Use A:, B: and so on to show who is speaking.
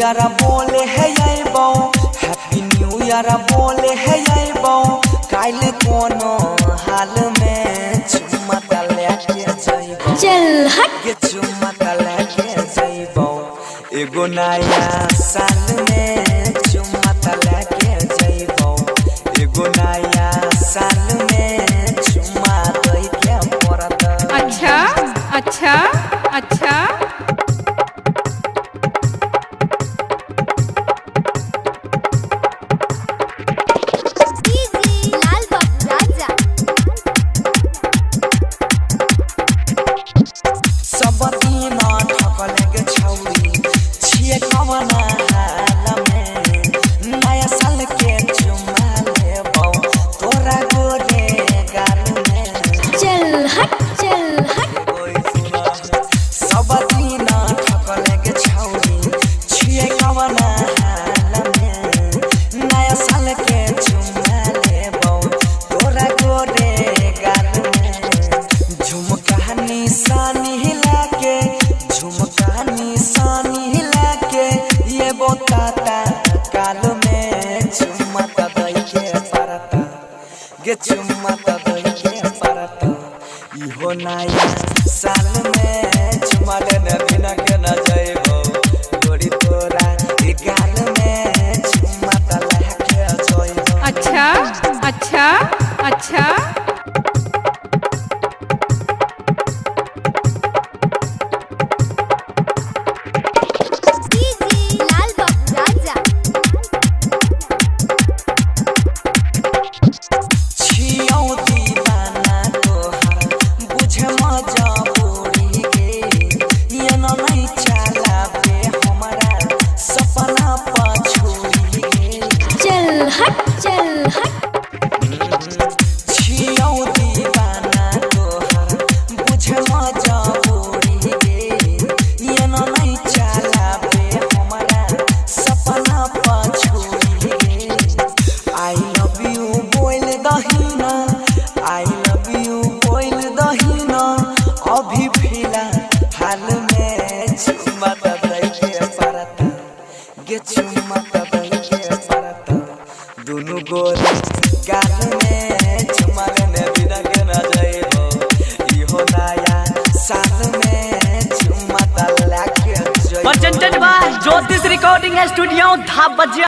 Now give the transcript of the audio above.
A: Year बोले है आइबो हैप्पी न्यू ईयर बोले है आइबो काल कोनो हाल में चुम्मा लेके जाइबो
B: चल हट
A: के चुम्मा लेके जाइबो एगो नया साल में चुम्मा लेके जाइबो एगो नया साल में चुम्मा दई के पड़त।
B: अच्छा अच्छा अच्छा
A: गे चुम्मा दई के परत इहो नया साल में चुम्मा लेने बिना के न जाइबो गोरी तोरा ई गाल में चुम्मा लेके जाइबो।
B: अच्छा अच्छा अच्छा अभी फिलहाल में चुम्मा दई के परत गे चुम्मा दई के परत दोनों गोरे गाल में चुम्मा लेने बिना के न जाइबो इहो नया साल में चुम्मा लेके जाइबो।
C: प्रेजेंटेड बाय ज्योतिष रिकॉर्डिंग स्टूडियो धाप बजिया।